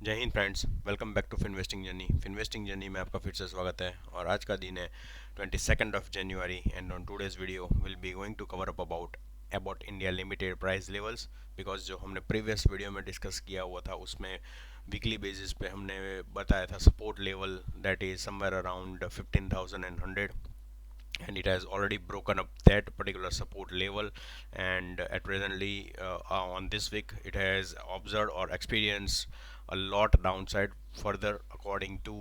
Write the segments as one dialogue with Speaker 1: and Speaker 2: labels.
Speaker 1: जय हिंद friends, welcome back to Finvesting journey. Finvesting journey में आपका फिर से स्वागत है और आज का दिन है 22nd of January and on today's video will be going to cover up about India limited price levels. Because जो हमने प्रीवियस वीडियो में डिस्कस किया हुआ था उसमें वीकली बेसिस पे हमने बताया था support level that is somewhere around 15,100 and it has already broken up that particular support level, and at presently on this week it has observed or experienced a lot downside further according to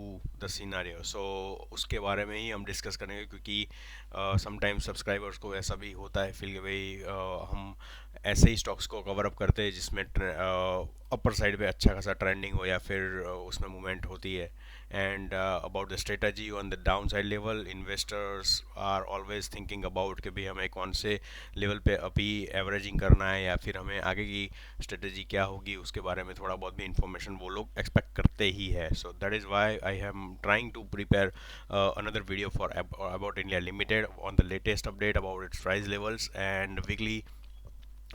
Speaker 1: the scenario. So उसके बारे में ही हम discuss करेंगे क्योंकि sometimes subscribers को ऐसा भी होता है फील कि भाई हम ऐसे ही स्टॉक्स को कवर अप करते हैं जिसमें अपर साइड पे अच्छा खासा ट्रेंडिंग हो या फिर उसमें मूवमेंट होती है। And about the strategy on the down side level, investors are always thinking about कि भाई हमें कौन से लेवल पे अभी एवरेजिंग करना है या फिर हमें आगे की स्ट्रेटजी क्या होगी उसके बारे में थोड़ा बहुत भी इंफॉर्मेशन वो लोग एक्सपेक्ट करते ही है। So that is why I am trying to prepare another video for about India Limited on the latest update about its price levels and weekly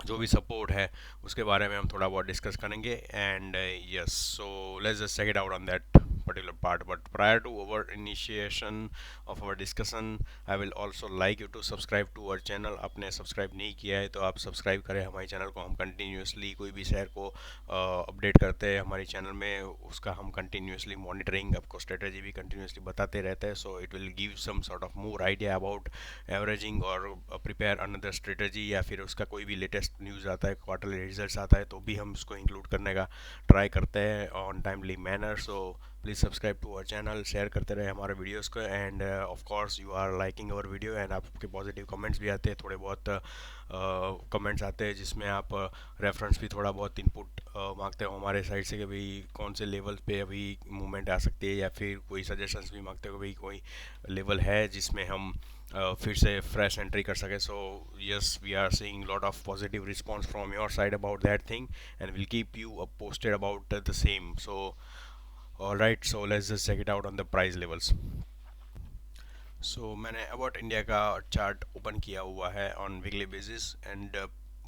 Speaker 1: जो भी सपोर्ट है उसके बारे में हम थोड़ा बहुत डिस्कस करेंगे। And yes, so let's just check it out on that particular part. But prior to our initiation of our discussion, I will also like you to subscribe to our channel. आपने subscribe नहीं किया है तो आप subscribe करें हमारे channel को। हम कंटिन्यूसली कोई भी शेयर को अपडेट करते हैं हमारे चैनल में, उसका हम कंटिन्यूसली मॉनिटरिंग आपको स्ट्रेटजी भी कंटिन्यूसली बताते रहते हैं। So it will give some sort of more idea about averaging और प्रिपेयर अनदर स्ट्रेटजी, या फिर उसका कोई भी लेटेस्ट न्यूज़ आता है, क्वार्टरली रिजल्ट्स आता है तो भी हम उसको इंक्लूड करने का ट्राई करते हैं on timely manner. So please subscribe to our channel, share करते रहे हमारे वीडियोस को, and of course you are liking our video and आपके पॉजिटिव कमेंट्स भी आते हैं, थोड़े बहुत कमेंट्स आते हैं जिसमें आप रेफरेंस भी थोड़ा बहुत इनपुट मांगते हो हमारे साइड से कि भाई कौन से लेवल पे अभी मूवमेंट आ सकती है, या फिर कोई सजेशंस भी मांगते हो कि भाई कोई लेवल है जिसमें हम फिर से फ्रेश एंट्री कर सके। So yes, we are seeing lot of positive response from your side about that thing and will keep you up posted about the same. So alright, so let's just check it out on the price levels. So मैंने about India का chart open किया हुआ है on weekly basis and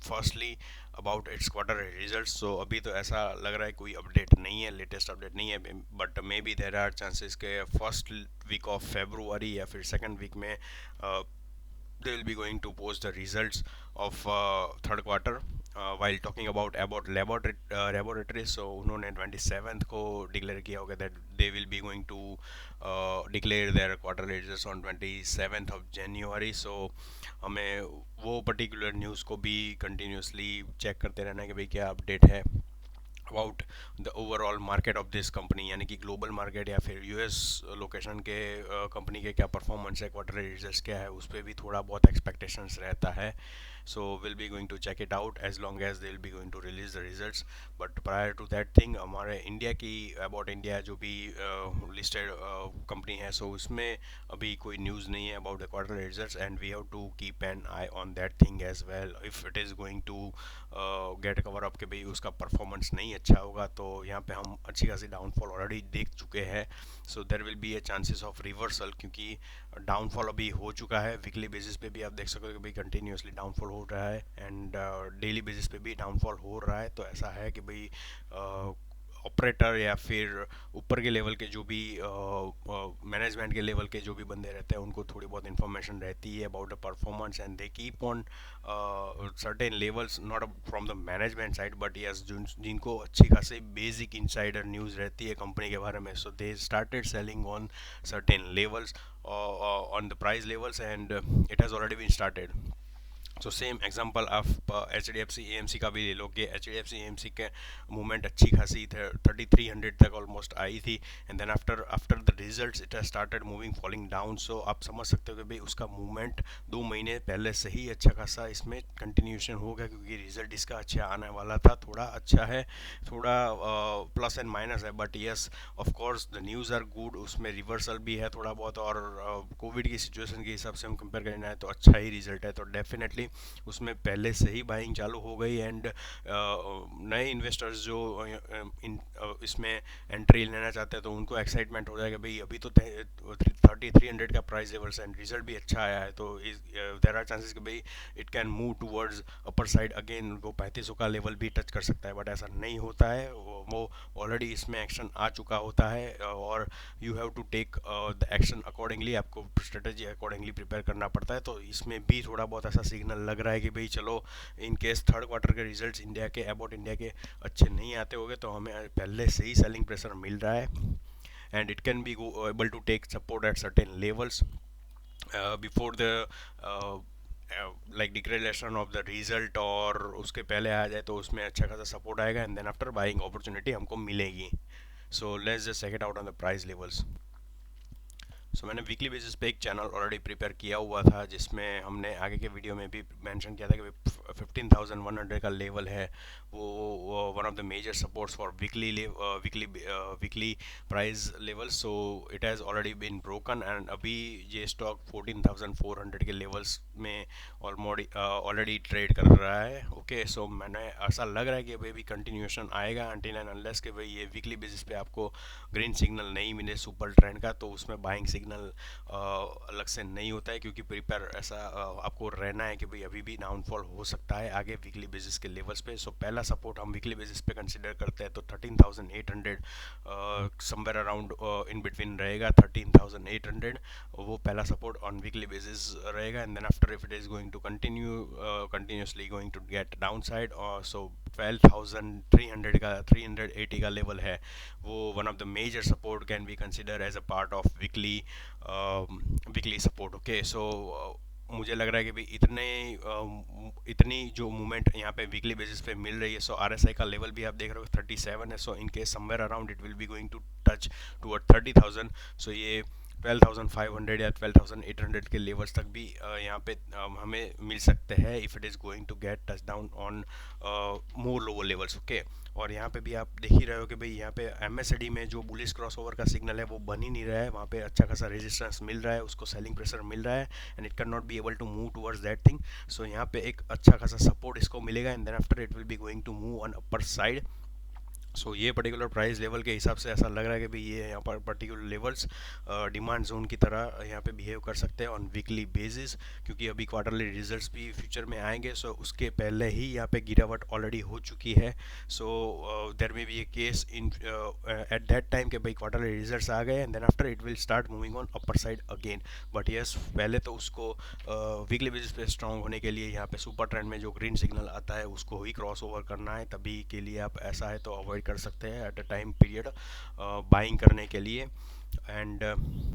Speaker 1: firstly about its quarter results. So अभी तो ऐसा लग रहा है कोई अपडेट नहीं है, लेटेस्ट अपडेट नहीं है, but may be there are chances के फर्स्ट वीक ऑफ फेब्रुवरी या फिर सेकेंड वीक में they will be going to post the results of third quarter। while talking about laboratories, so उन्होंने 27th को declare किया होगा that they will be going to declare their quarterly results on 27th of January। so हमें वो particular news को भी continuously check करते रहना है कि भाई क्या अपडेट है about the overall market of this company, यानी कि ग्लोबल मार्केट या फिर यूएस लोकेशन के कंपनी के क्या परफॉर्मेंस है, क्वार्टरली रिजल्ट्स क्या है, उस पर भी थोड़ा बहुत एक्सपेक्टेशंस रहता है। So will be going to check it out as long as they will be going to release the results. But prior to that thing हमारे इंडिया की अबाउट इंडिया जो भी लिस्टेड कंपनी है, सो उसमें अभी कोई न्यूज़ नहीं है about the quarterly results and we have to keep an eye on that thing as well if it is going to get cover up कि भाई उसका परफॉर्मेंस नहीं अच्छा होगा तो यहाँ पे हम अच्छी खासी डाउनफॉल ऑलरेडी देख चुके हैं। So there will be a chances of reversal, क्योंकि डाउनफॉल अभी हो चुका है। वीकली बेसिस पे भी आप देख सकते हो कि भाई कंटिन्यूसली डाउनफॉल हो रहा है एंड डेली बेसिस पे भी डाउनफॉल हो रहा है। तो ऐसा है कि भाई ऑपरेटर या फिर ऊपर के लेवल के जो भी मैनेजमेंट के लेवल के जो भी बंदे रहते हैं उनको थोड़ी बहुत इन्फॉर्मेशन रहती है about the performance and they keep on certain levels, not from the management side but yes जिनको अच्छी खासी बेसिक इनसाइडर न्यूज़ रहती है कंपनी के बारे में। So they started selling on certain levels on the price levels and it has already been started. So same example आप H D F C A M C का भी ले लो कि H D F C A M C के movement अच्छी खासी 3300 तक ऑलमोस्ट आई थी and then after after the results it has started moving falling down. So आप समझ सकते हो कि भाई उसका मूवमेंट 2 महीने पहले से ही अच्छा खासा इसमें कंटिन्यूशन हो गया, क्योंकि रिजल्ट इसका अच्छा आने वाला था। थोड़ा अच्छा है, थोड़ा प्लस एंड माइनस है, but yes of course the news are good, उसमें रिवर्सल भी है थोड़ा बहुत, और कोविड की सिचुएशन के हिसाब से हम कंपेयर करना है तो अच्छा ही रिजल्ट है। तो डेफिनेटली उसमें पहले से ही बाइंग चालू हो गई एंड नए इन्वेस्टर्स जो इसमें एंट्री लेना चाहते हैं तो उनको एक्साइटमेंट हो जाएगा भाई अभी तो 3300 का प्राइस लेवल्स एंड रिजल्ट भी अच्छा आया है, तो देयर आर चांसेस कि भाई it can move towards upper side again, वो 3500 का लेवल भी टच कर सकता है, बट ऐसा नहीं होता है। वो ऑलरेडी इसमें एक्शन आ चुका होता है और you have to take the action accordingly, आपको स्ट्रेटजी अकॉर्डिंगली प्रिपेयर करना पड़ता है। तो इसमें भी थोड़ा बहुत ऐसा सिग्नल लग रहा है कि भाई चलो इन केस थर्ड क्वार्टर के रिजल्ट्स इंडिया के अबाउट इंडिया के अच्छे नहीं आते होंगे तो हमें पहले से ही सेलिंग प्रेशर मिल रहा है and it can B able to take support at certain levels before the like declaration of the result, और उसके पहले आ जाए तो उसमें अच्छा खासा सपोर्ट आएगा and then after buying opportunity हमको मिलेगी। So let's just check it out on the price levels. So मैंने वीकली बेसिस पे एक चैनल ऑलरेडी प्रिपेयर किया हुआ था जिसमें हमने आगे के वीडियो में भी मेंशन किया था कि 15,100 का लेवल है वो one of the major supports for weekly price level. So it has already been broken and अभी ये स्टॉक 14,400 के लेवल्स में ऑलरेडी ट्रेड कर रहा है। ओके, सो मैंने ऐसा लग रहा है कि अभी भी कंटिन्यूएशन आएगा अनटिल एंड अनलेस कि भाई ये वीकली बेसिस पे आपको ग्रीन सिग्नल नहीं मिले सुपर ट्रेंड का, तो उसमें बाइंग सिग्नल अलग से नहीं होता है, क्योंकि प्रिपेयर ऐसा आपको रहना है कि भाई अभी भी डाउनफॉल हो सकता है आगे वीकली बेसिस के लेवल्स पे। सो पहला सपोर्ट हम वीकली बेसिस पे कंसिडर करते हैं तो 13,800 समवेयर अराउंड इन बिटवीन रहेगा। 13,800 वो पहला सपोर्ट ऑन वीकली बेसिस रहेगा and then after if it is going to continuously going to get down side, so 12,300 का 380 का लेवल है वो one of the major support can be consider as a part of weekly support. Okay, so मुझे लग रहा है कि भाई इतनी जो मूवमेंट यहाँ पे वीकली बेसिस पे मिल रही है, सो RSI का लेवल भी आप देख रहे हो 37 है। So in case somewhere around it will be going to touch toward 30,000। So ये 12,500 या 12,800 के लेवल्स तक भी यहाँ पे हमें मिल सकते हैं if it is going to get touch down on more lower levels. Okay, और यहाँ पे भी आप देख ही रहे हो कि भाई यहाँ पे MACD में जो बुलिश क्रॉसओवर का सिग्नल है वो बन ही नहीं रहा है, वहाँ पे अच्छा खासा रेजिस्टेंस मिल रहा है, उसको सेलिंग प्रेशर मिल रहा है and it can not be able to move towards that thing. So यहाँ पे एक अच्छा खासा सपोर्ट इसको मिलेगा and then after it will be going to move on upper side. So ये पर्टिकुलर प्राइस लेवल के हिसाब से ऐसा लग रहा है कि भाई ये यहाँ पर पर्टिकुलर लेवल्स डिमांड जोन की तरह यहाँ पे बिहेव कर सकते हैं ऑन वीकली बेसिस, क्योंकि अभी क्वार्टरली रिजल्ट्स भी फ्यूचर में आएंगे। सो उसके पहले ही यहाँ पे गिरावट ऑलरेडी हो चुकी है। सो देयर में भी a case in at that time के भाई क्वार्टरली रिजल्ट्स आ गए and then after it will start moving on upper side again. But yes, पहले तो उसको वीकली बेसिस पे स्ट्रॉन्ग होने के लिए यहाँ पे सुपर ट्रेंड में जो ग्रीन सिग्नल आता है उसको ही क्रॉस ओवर करना है, तभी के लिए आप ऐसा है तो अवॉइड कर सकते हैं at a time period buying करने के लिए। एंड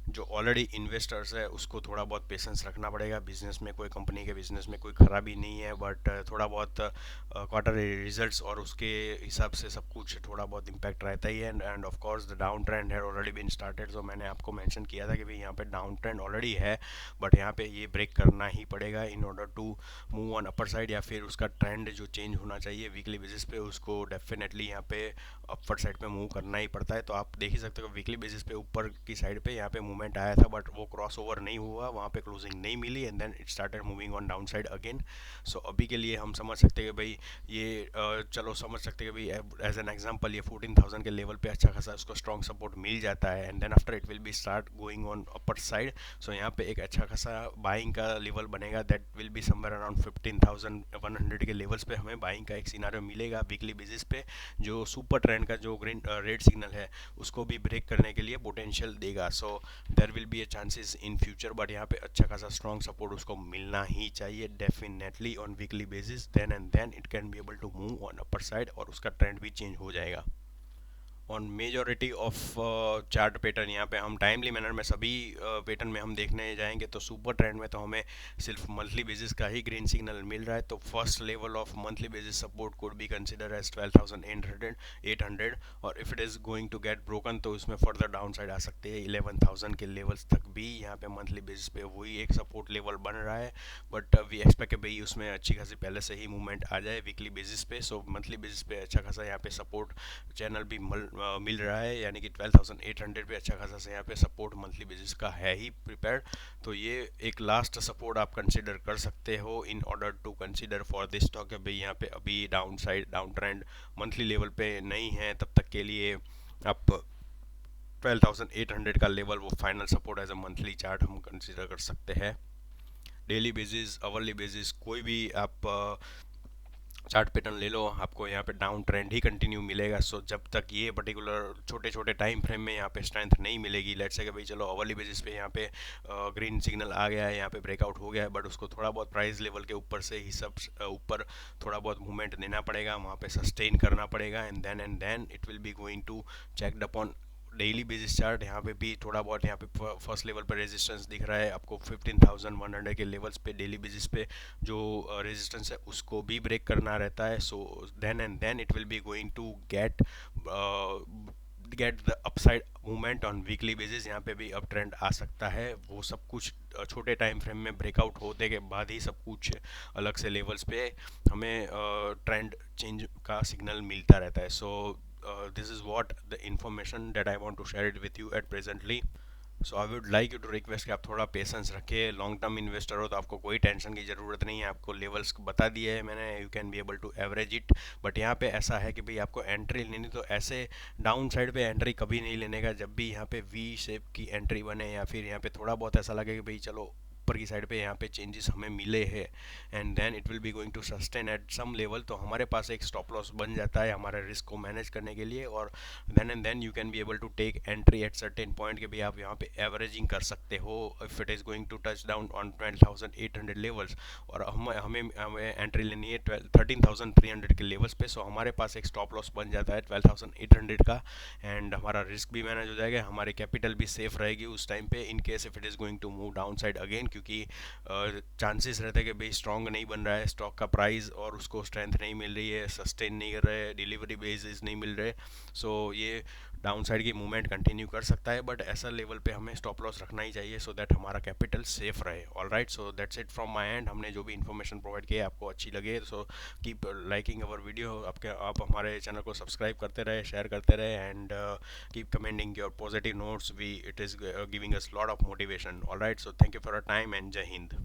Speaker 1: जो ऑलरेडी इन्वेस्टर्स है उसको थोड़ा बहुत पेशेंस रखना पड़ेगा। बिजनेस में कोई कंपनी के बिजनेस में कोई खराबी नहीं है, बट थोड़ा बहुत क्वार्टर रिजल्ट्स और उसके हिसाब से सब कुछ थोड़ा बहुत इम्पैक्ट रहता ही है। And of course the down trend है ऑलरेडी बीन स्टार्टेड। तो मैंने आपको मेंशन किया था कि भाई यहाँ पे डाउन ट्रेंड ऑलरेडी है, बट यहाँ पे ये ब्रेक करना ही पड़ेगा in order to move on upper side, या फिर उसका ट्रेंड जो चेंज होना चाहिए वीकली बेसिस पे उसको डेफिनेटली यहाँ पे अपर साइड पे मूव करना ही पड़ता है। तो आप देख ही सकते हो वीकली बेसिस पे ऊपर की साइड पे यहाँ पे मूवमेंट आया था, बट वो क्रॉस ओवर नहीं हुआ, वहाँ पे क्लोजिंग नहीं मिली and then it started moving on down side again. So अभी के लिए हम समझ सकते हैं कि भाई ये चलो समझ सकते हैं कि भाई एज एन एग्जांपल ये 14,000 के लेवल पे अच्छा खासा उसको स्ट्रॉन्ग सपोर्ट मिल जाता है and then after it will be start going on upper side. So यहाँ पे एक अच्छा खासा बाइंग का लेवल बनेगा, that will be somewhere around 15,100 के लेवल्स पे हमें बाइंग का एक सिनारियो मिलेगा वीकली बेसिस पे, जो सुपर ट्रेंड का जो ग्रीन रेड सिग्नल है उसको भी ब्रेक करने के लिए पोटेंशियल देगा। So there will be a chances in future, but यहाँ पे अच्छा खासा स्ट्रॉन्ग सपोर्ट उसको मिलना ही चाहिए definitely on weekly basis, then and then it can be able to move on upper side और उसका ट्रेंड भी चेंज हो जाएगा। On majority of chart pattern यहाँ पे हम टाइमली मैनर में सभी पैटर्न में हम देखने जाएंगे तो सुपर ट्रेंड में तो हमें सिर्फ मंथली बेसिस का ही ग्रीन सिग्नल मिल रहा है। तो first level of monthly basis support could be consider as 12,800 और if it is going to get broken तो उसमें फर्दर डाउन साइड आ सकते हैं 11,000 के लेवल्स तक भी। यहाँ पे मंथली बेसिस पे वही एक सपोर्ट लेवल बन रहा है, बट वी एक्सपेक्ट भाई उसमें अच्छी खासी पहले से ही मूवमेंट आ जाए वीकली बेसिस पे। सो मंथली बेसिस पे अच्छा खासा यहाँ पे सपोर्ट चैनल भी मिल रहा है, यानी कि 12,800 पे अच्छा खासा से यहाँ पे सपोर्ट मंथली बेसिस का है ही प्रिपेयर्ड। तो ये एक लास्ट सपोर्ट आप कंसिडर कर सकते हो in order to consider for this stock. भाई यहाँ पे अभी down side down trend monthly level पे नहीं है, तब तक के लिए आप 12,800 का लेवल वो final support as a monthly chart हम कंसिडर कर सकते हैं। डेली बेसिस, आवरली बेसिस, कोई भी आप चार्ट पैटर्न ले लो, आपको यहाँ पे डाउन ट्रेंड ही कंटिन्यू मिलेगा। सो जब तक ये पर्टिकुलर छोटे छोटे टाइम फ्रेम में यहाँ पे स्ट्रेंथ नहीं मिलेगी, लेट्स से कि भाई चलो अवर्ली बेसिस पे यहाँ पे ग्रीन सिग्नल आ गया है, यहाँ पे ब्रेकआउट हो गया है, बट उसको थोड़ा बहुत प्राइस लेवल के ऊपर से ही सब ऊपर थोड़ा बहुत मूवमेंट देना पड़ेगा, वहाँ पे सस्टेन करना पड़ेगा, and then it will be going to checked upon daily basis chart. यहाँ पे भी थोड़ा बहुत यहाँ पे फर्स्ट लेवल पर रेजिस्टेंस दिख रहा है आपको 15,100 के लेवल्स पे डेली बेसिस पे जो रेजिस्टेंस है उसको भी ब्रेक करना रहता है। So then it will be going to get the upside movement on weekly basis. यहाँ पे भी अप ट्रेंड आ सकता है, वो सब कुछ छोटे टाइम फ्रेम में ब्रेकआउट होते के बाद ही सब कुछ अलग से लेवल्स पे हमें ट्रेंड चेंज का सिग्नल मिलता रहता है। सो this is what the information that I want to share it with you at presently. So I would like you to request कि आप थोड़ा पेशेंस रखिए। लॉन्ग टर्म इन्वेस्टर हो तो आपको कोई टेंशन की ज़रूरत नहीं है, आपको लेवल्स बता दिए है मैंने, you can be able to average it. But यहाँ पे ऐसा है कि भाई आपको एंट्री लेनी, तो ऐसे डाउन साइड पे एंट्री कभी नहीं लेने का। जब भी यहाँ पे वी शेप की एंट्री बने या फिर यहाँ पे थोड़ा बहुत ऐसा लगे कि भाई चलो ऊपर की साइड पे यहाँ पे चेंजेस हमें मिले हैं, and then it will be going to sustain at some level, तो हमारे पास एक स्टॉप लॉस बन जाता है हमारे रिस्क को मैनेज करने के लिए। और then and then you can be able to take entry at certain point के भी आप यहाँ पे एवरेजिंग कर सकते हो if it is going to touch down on 12,800 levels. और हमें एंट्री लेनी है 13,300 के लेवल्स पे। सो हमारे पास एक स्टॉप लॉस बन जाता है 12,800 का, एंड हमारा रिस्क भी मैनेज हो जाएगा, हमारी कैपिटल भी सेफ रहेगी उस टाइम पे in case if it is going to move down side again, क्योंकि चांसेस रहते हैं कि भाई स्ट्रॉन्ग नहीं बन रहा है स्टॉक का प्राइस और उसको स्ट्रेंथ नहीं मिल रही है, सस्टेन नहीं कर रहे, डिलीवरी बेसिस नहीं मिल रहे। सो ये डाउन साइड की मूवमेंट कंटिन्यू कर सकता है, बट ऐसा लेवल पे हमें स्टॉप लॉस रखना ही चाहिए सो दैट हमारा कैपिटल सेफ रहे। All right, so that's it from my and. हमने जो भी इन्फॉर्मेशन प्रोवाइड की है आपको अच्छी लगे सो कीप लाइकिंग अवर वीडियो, आप हमारे चैनल को सब्सक्राइब करते रहे, शेयर करते रहे, and keep commenting your positive notes, we it is giving us lot of motivation. All right, so thank you for your time and जय हिंद।